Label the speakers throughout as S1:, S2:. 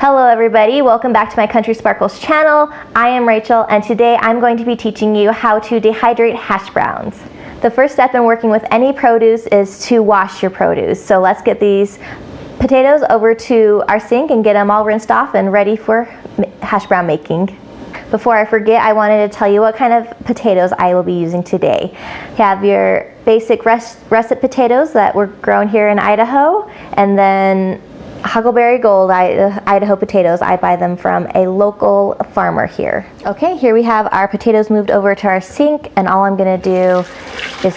S1: Hello everybody, welcome back to my Country Sparkles channel. I am Rachel and today I'm going to be teaching you how to dehydrate hash browns. The first step in working with any produce is to wash your produce. So let's get these potatoes over to our sink and get them all rinsed off and ready for hash brown making. Before I forget, I wanted to tell you what kind of potatoes I will be using today. You have your basic russet potatoes that were grown here in Idaho, and then Huckleberry Gold Idaho potatoes. I buy them from a local farmer here. Okay, here we have our potatoes moved over to our sink, and all I'm gonna do is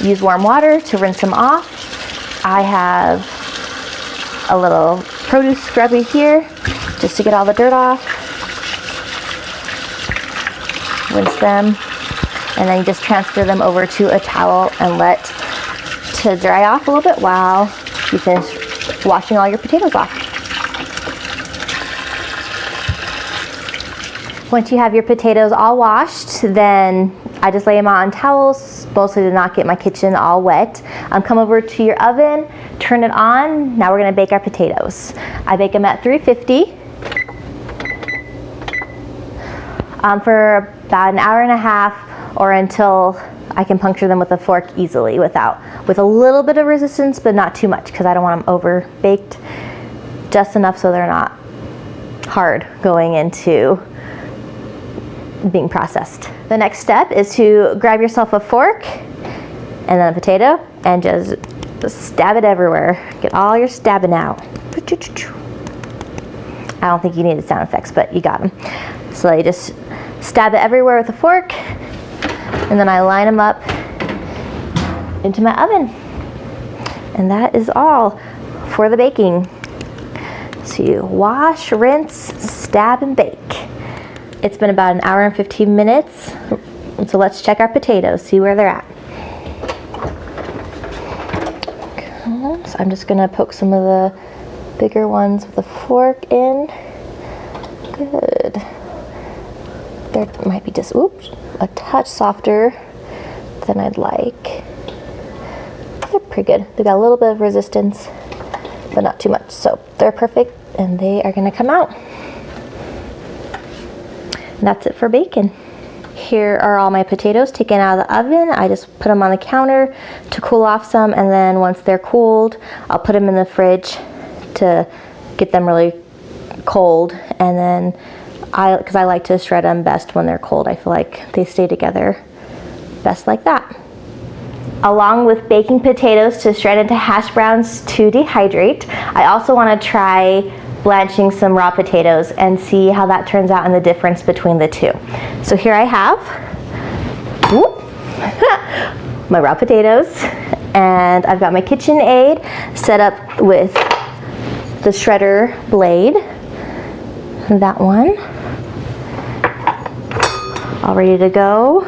S1: use warm water to rinse them off. I have a little produce scrubby here just to get all the dirt off. Rinse them, and then you just transfer them over to a towel and let to dry off a little bit while you finish washing all your potatoes off. Once you have your potatoes all washed, then I just lay them out on towels, mostly to not get my kitchen all wet. Come over to your oven, turn it on. Now we're gonna bake our potatoes. I bake them at 350 for about an hour and a half, or until I can puncture them with a fork easily with a little bit of resistance, but not too much because I don't want them over baked, just enough so they're not hard going into being processed. The next step is to grab yourself a fork and then a potato and just stab it everywhere. Get all your stabbing out. I don't think you needed sound effects, but you got them. So you just stab it everywhere with a fork, and then I line them up into my oven. And that is all for the baking. So you wash, rinse, stab, and bake. It's been about an hour and 15 minutes. So let's check our potatoes, see where they're at. Okay, so I'm just gonna poke some of the bigger ones with a fork in. Good. There might be just, a touch softer than I'd like. They're pretty good. They've got a little bit of resistance, but not too much. So they're perfect, and they are gonna come out. And that's it for bacon. Here are all my potatoes taken out of the oven. I just put them on the counter to cool off some, and then once they're cooled, I'll put them in the fridge to get them really cold, and then because I like to shred them best when they're cold. I feel like they stay together best like that. Along with baking potatoes to shred into hash browns to dehydrate, I also want to try blanching some raw potatoes and see how that turns out and the difference between the two. So here I have my raw potatoes, and I've got my KitchenAid set up with the shredder blade. That one. All ready to go.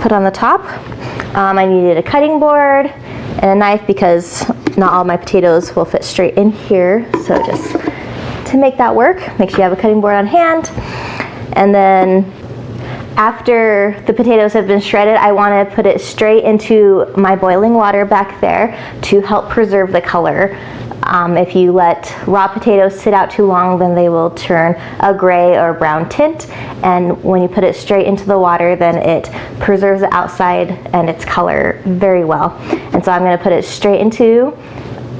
S1: Put on the top. I needed a cutting board and a knife because not all my potatoes will fit straight in here. So just to make that work, make sure you have a cutting board on hand. And then after the potatoes have been shredded, I want to put it straight into my boiling water back there to help preserve the color. If you let raw potatoes sit out too long, then they will turn a gray or brown tint, and when you put it straight into the water, then it preserves the outside and its color very well. And so I'm going to put it straight into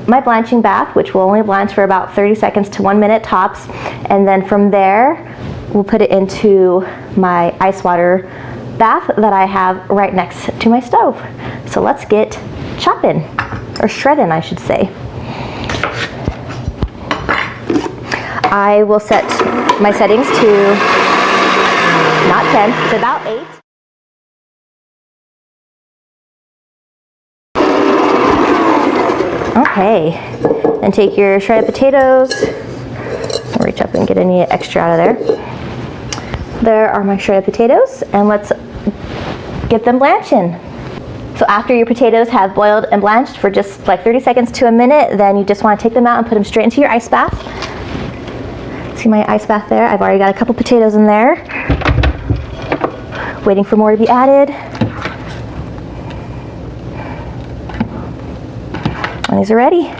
S1: my blanching bath, which will only blanch for about 30 seconds to 1 minute tops, and then from there we'll put it into my ice water bath that I have right next to my stove. So let's get chopping, or shredding I should say. I will set my settings to not 10, it's about 8. Okay, and take your shredded potatoes, reach up and get any extra out of there. There are my shredded potatoes, and let's get them blanching. So after your potatoes have boiled and blanched for just like 30 seconds to a minute, then you just want to take them out and put them straight into your ice bath. See my ice bath there? I've already got a couple potatoes in there, waiting for more to be added. And these are ready.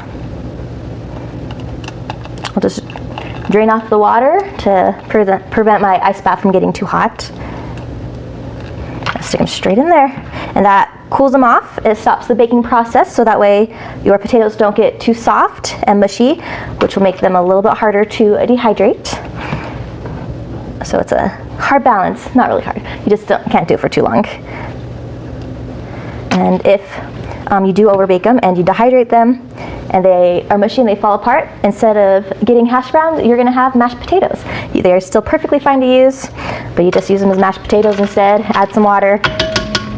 S1: I'll just drain off the water to prevent my ice bath from getting too hot. Stick them straight in there, and that cools them off. It stops the baking process, so that way your potatoes don't get too soft and mushy, which will make them a little bit harder to dehydrate. So it's a hard balance, not really hard. You just can't do it for too long. And if you do overbake them and you dehydrate them and they are mushy and they fall apart, instead of getting hash browns, you're gonna have mashed potatoes. They're still perfectly fine to use, but you just use them as mashed potatoes instead, add some water,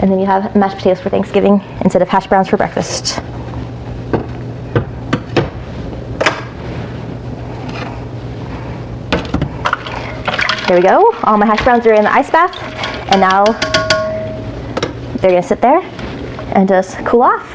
S1: and then you have mashed potatoes for Thanksgiving instead of hash browns for breakfast. There we go, all my hash browns are in the ice bath, and now they're gonna sit there and just cool off.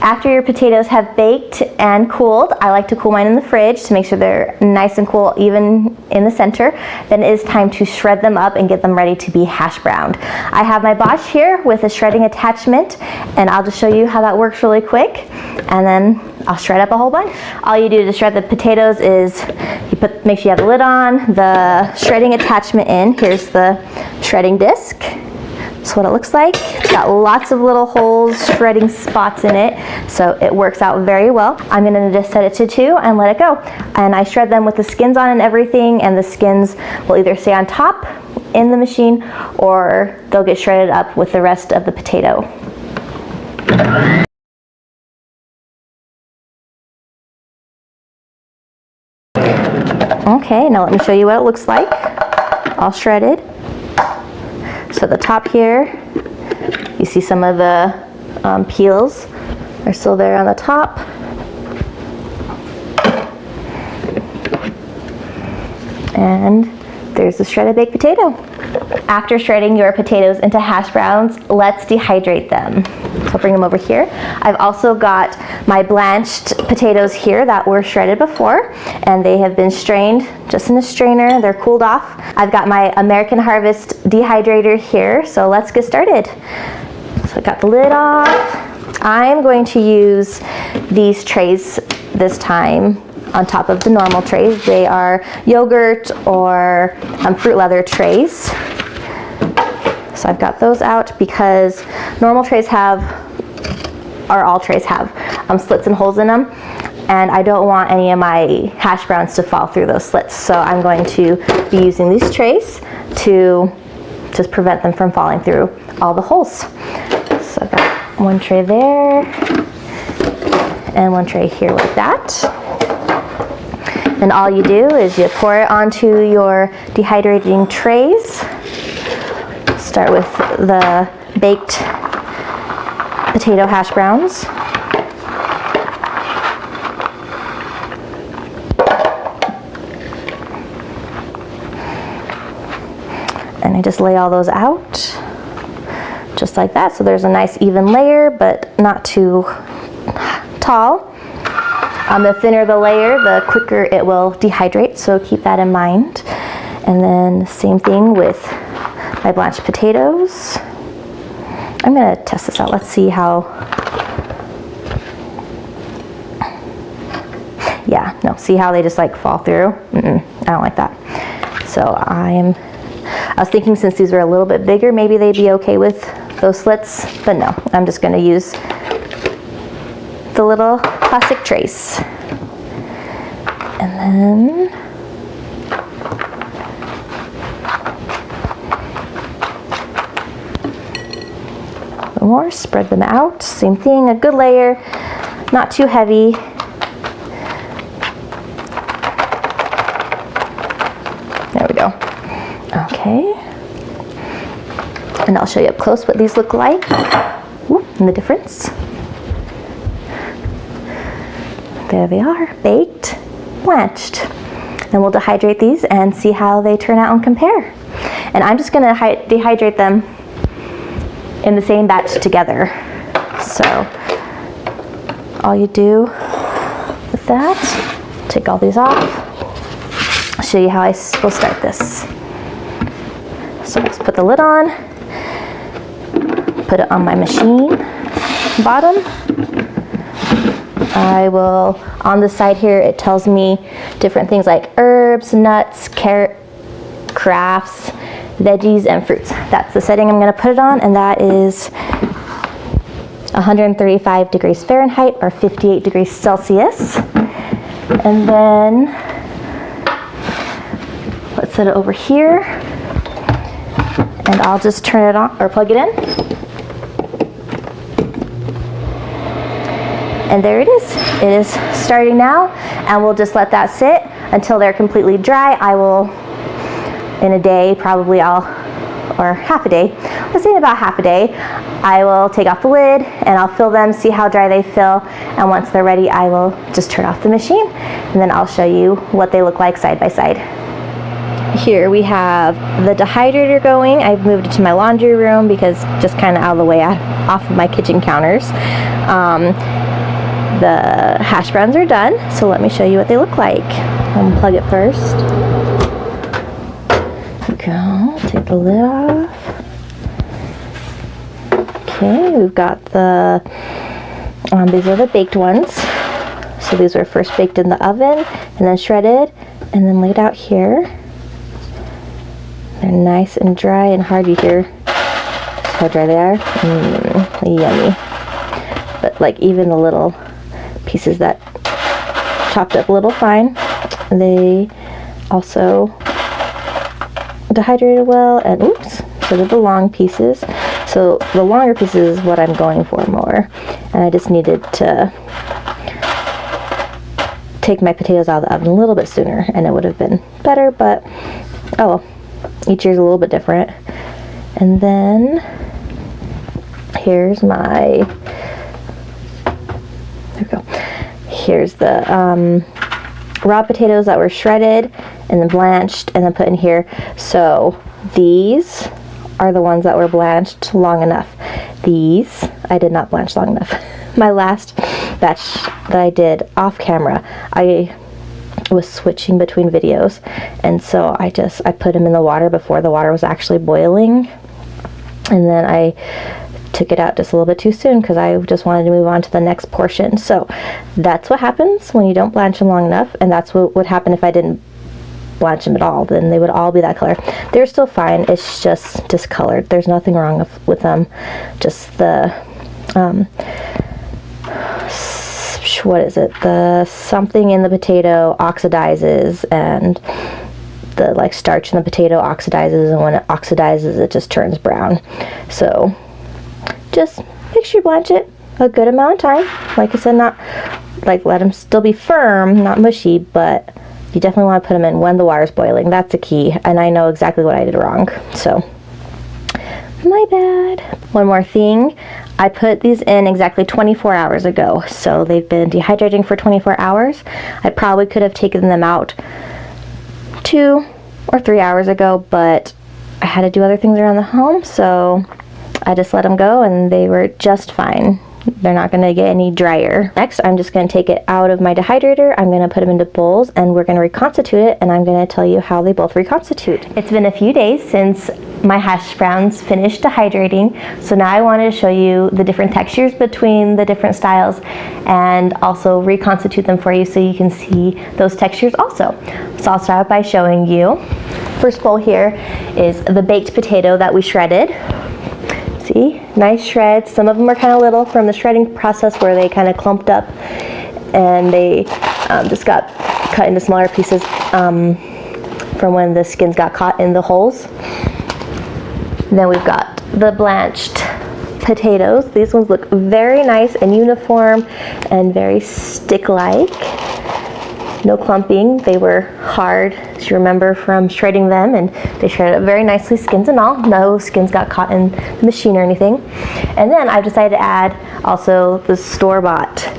S1: After your potatoes have baked and cooled, I like to cool mine in the fridge to make sure they're nice and cool, even in the center. Then it is time to shred them up and get them ready to be hash browned. I have my Bosch here with a shredding attachment, and I'll just show you how that works really quick, and then I'll shred up a whole bunch. All you do to shred the potatoes is make sure you have the lid on, the shredding attachment in. Here's the shredding disc. That's what it looks like. It's got lots of little holes, shredding spots in it, so it works out very well. I'm gonna just set it to 2 and let it go. And I shred them with the skins on and everything, and the skins will either stay on top in the machine or they'll get shredded up with the rest of the potato. Okay, now let me show you what it looks like, all shredded. So the top here, you see some of the peels are still there on the top. And there's the shredded baked potato. After shredding your potatoes into hash browns, let's dehydrate them. So I'll bring them over here. I've also got my blanched potatoes here that were shredded before, and they have been strained just in a strainer. They're cooled off. I've got my American Harvest dehydrator here, so let's get started. So I got the lid off. I'm going to use these trays this time on top of the normal trays. They are yogurt or fruit leather trays. So I've got those out because normal trays all trays have slits and holes in them, and I don't want any of my hash browns to fall through those slits. So I'm going to be using these trays to just prevent them from falling through all the holes. So I've got one tray there and one tray here like that. And all you do is you pour it onto your dehydrating trays. Start with the baked potato hash browns. And I just lay all those out, just like that. So there's a nice even layer, but not too tall. The thinner the layer, the quicker it will dehydrate, so keep that in mind. And then same thing with my blanched potatoes. I'm gonna test this out. Let's see how, yeah, no, see how they just like fall through? I don't like that. So I was thinking since these were a little bit bigger, maybe they'd be okay with those slits, but no, I'm just gonna use the little plastic trays. And then more, spread them out. Same thing, a good layer, not too heavy. There we go. Okay. And I'll show you up close what these look like. Ooh, and the difference. There they are, baked, blanched. And we'll dehydrate these and see how they turn out and compare. And I'm just gonna dehydrate them in the same batch together. So all you do with that, take all these off. I'll show you how I will start this. So let's put the lid on, put it on my machine bottom, I will, on the side here, it tells me different things like herbs, nuts, carrot, crafts, veggies, and fruits. That's the setting I'm gonna put it on, and that is 135 degrees Fahrenheit or 58 degrees Celsius. And then let's set it over here, and I'll just turn it on or plug it in. And there it is. It is starting now, and we'll just let that sit until they're completely dry. I will, in a day, probably or half a day, let's say in about half a day, I will take off the lid and I'll fill them, see how dry they feel, and once they're ready, I will just turn off the machine, and then I'll show you what they look like side by side. Here we have the dehydrator going. I've moved it to my laundry room because just kind of out of the way off of my kitchen counters. The hash browns are done, so let me show you what they look like. Unplug it first. There we go. Take the lid off. Okay, we've got the, these are the baked ones. So these were first baked in the oven and then shredded and then laid out here. They're nice and dry and hard. You hear how dry they are? Yummy. But like even the little pieces that chopped up a little fine, they also dehydrated well, and oops, so did the long pieces. So the longer pieces is what I'm going for more, and I just needed to take my potatoes out of the oven a little bit sooner and it would have been better, but oh, each year's a little bit different. And then here's my, there we go. Here's the raw potatoes that were shredded and then blanched and then put in here. So these are the ones that were blanched long enough. These I did not blanch long enough. My last batch that I did off camera, I was switching between videos, and so I put them in the water before the water was actually boiling, and then I took it out just a little bit too soon because I just wanted to move on to the next portion. So that's what happens when you don't blanch them long enough, and that's what would happen if I didn't blanch them at all. Then they would all be that color. They're still fine, it's just discolored. There's nothing wrong with them, just the what is it, the something in the potato oxidizes, and the like starch in the potato oxidizes, and when it oxidizes it just turns brown. So just make sure you blanch it a good amount of time. Like I said, not like let them still be firm, not mushy, but you definitely want to put them in when the water's boiling. That's the key, and I know exactly what I did wrong, so my bad. One more thing, I put these in exactly 24 hours ago, so they've been dehydrating for 24 hours. I probably could have taken them out 2 or 3 hours ago, but I had to do other things around the home, so I just let them go and they were just fine. They're not going to get any drier. Next, I'm just going to take it out of my dehydrator. I'm going to put them into bowls and we're going to reconstitute it, and I'm going to tell you how they both reconstitute. It's been a few days since my hash browns finished dehydrating, so now I wanted to show you the different textures between the different styles and also reconstitute them for you so you can see those textures also. So I'll start by showing you. First bowl here is the baked potato that we shredded. See, nice shreds. Some of them are kind of little from the shredding process where they kind of clumped up and they just got cut into smaller pieces from when the skins got caught in the holes. Then we've got the blanched potatoes. These ones look very nice and uniform and very stick-like. No clumping. They were hard, as you remember from shredding them, and they shredded up very nicely, skins and all. No skins got caught in the machine or anything. And then I've decided to add also the store-bought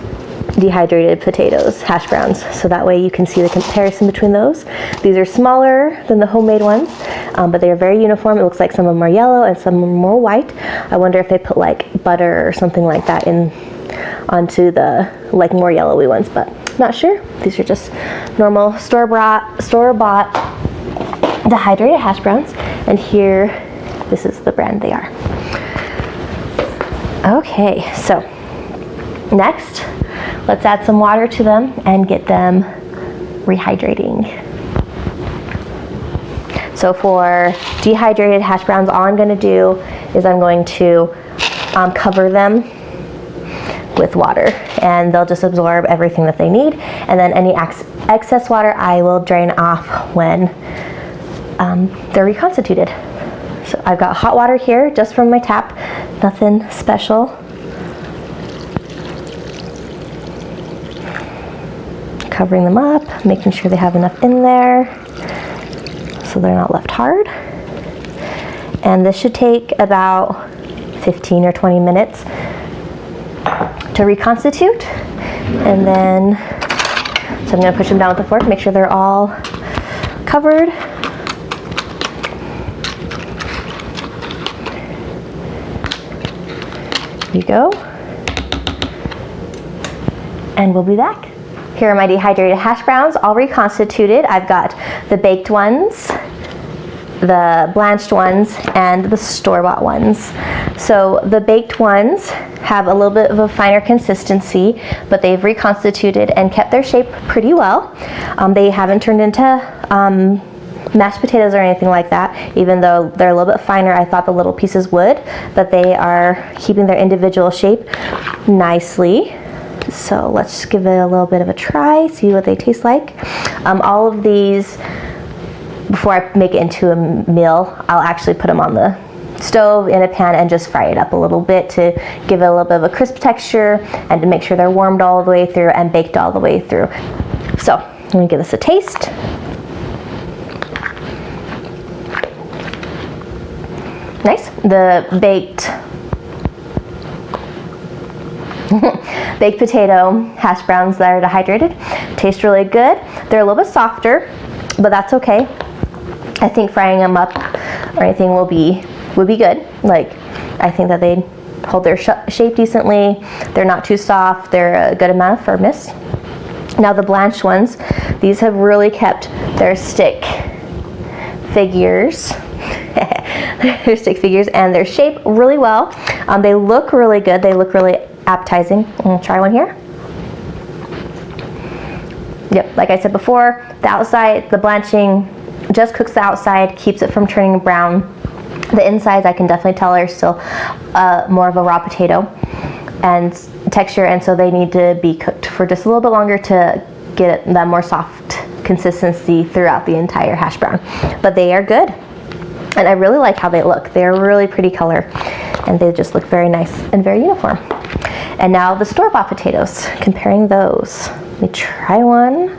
S1: dehydrated potatoes, hash browns, so that way you can see the comparison between those. These are smaller than the homemade ones, but they are very uniform. It looks like some of them are yellow and some are more white. I wonder if they put like butter or something like that in onto the like more yellowy ones, but not sure. These are just normal store-bought dehydrated hash browns, and here, this is the brand they are. Okay, so next let's add some water to them and get them rehydrating. So for dehydrated hash browns, all I'm going to do is I'm going to cover them with water, and they'll just absorb everything that they need, and then any excess water I will drain off when they're reconstituted. So I've got hot water here just from my tap, nothing special. Covering them up, making sure they have enough in there so they're not left hard. And this should take about 15 or 20 minutes to reconstitute. And then, so I'm going to push them down with the fork, make sure they're all covered. There you go. And we'll be back. Here are my dehydrated hash browns, all reconstituted. I've got the baked ones, the blanched ones, and the store-bought ones. So the baked ones have a little bit of a finer consistency, but they've reconstituted and kept their shape pretty well. They haven't turned into mashed potatoes or anything like that, even though they're a little bit finer. I thought the little pieces would, but they are keeping their individual shape nicely. So let's give it a little bit of a try, see what they taste like. All of these, before I make it into a meal, I'll actually put them on the stove in a pan and just fry it up a little bit to give it a little bit of a crisp texture and to make sure they're warmed all the way through and baked all the way through. So I'm gonna give this a taste. Nice. The baked potato hash browns that are dehydrated taste really good. They're a little bit softer, but that's okay. I think frying them up or anything would be good. Like, I think that they hold their shape decently. They're not too soft. They're a good amount of firmness. Now the blanched ones, these have really kept their stick figures their stick figures and their shape really well. They look really good. They look really appetizing. I'm gonna try one here. Yep, like I said before, the outside, the blanching just cooks the outside, keeps it from turning brown. The insides, I can definitely tell, are still more of a raw potato and texture, and so they need to be cooked for just a little bit longer to get that more soft consistency throughout the entire hash brown. But they are good, and I really like how they look. They're really pretty color, and they just look very nice and very uniform. And now the store-bought potatoes, comparing those. Let me try one.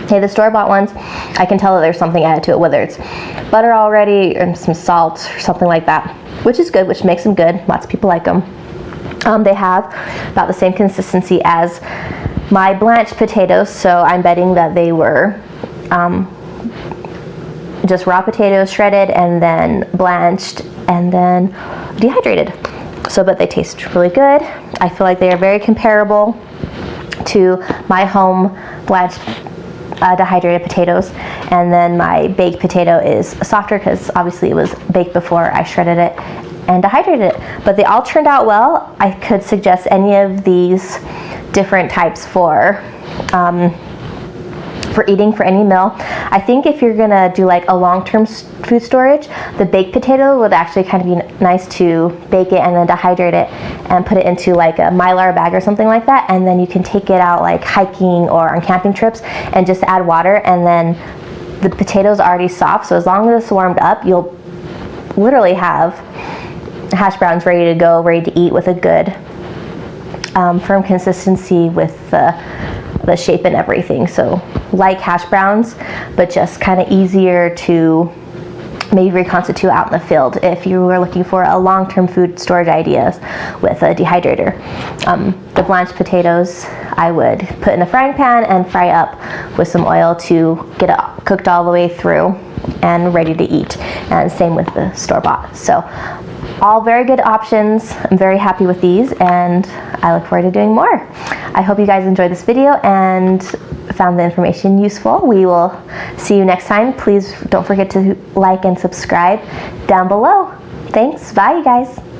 S1: Okay, the store-bought ones, I can tell that there's something added to it, whether it's butter already or some salt or something like that, which is good, which makes them good. Lots of people like them. They have about the same consistency as my blanched potatoes, so I'm betting that they were just raw potatoes shredded and then blanched and then dehydrated. So, but they taste really good. I feel like they are very comparable to my home blanched dehydrated potatoes, and then my baked potato is softer because obviously it was baked before I shredded it and dehydrated it. But they all turned out well. I could suggest any of these different types for eating for any meal. I think if you're gonna do like a long-term food storage, the baked potato would actually kind of be nice to bake it and then dehydrate it and put it into like a Mylar bag or something like that, and then you can take it out like hiking or on camping trips and just add water, and then the potato's already soft, so as long as it's warmed up, you'll literally have hash browns ready to go, ready to eat with a good firm consistency with the shape and everything. So like hash browns, but just kind of easier to maybe reconstitute out in the field if you were looking for a long-term food storage ideas with a dehydrator. The blanched potatoes I would put in a frying pan and fry up with some oil to get it cooked all the way through and ready to eat, and same with the store-bought. So all very good options. I'm very happy with these, and I look forward to doing more. I hope you guys enjoyed this video and found the information useful. We will see you next time. Please don't forget to like and subscribe down below. Thanks. Bye, you guys.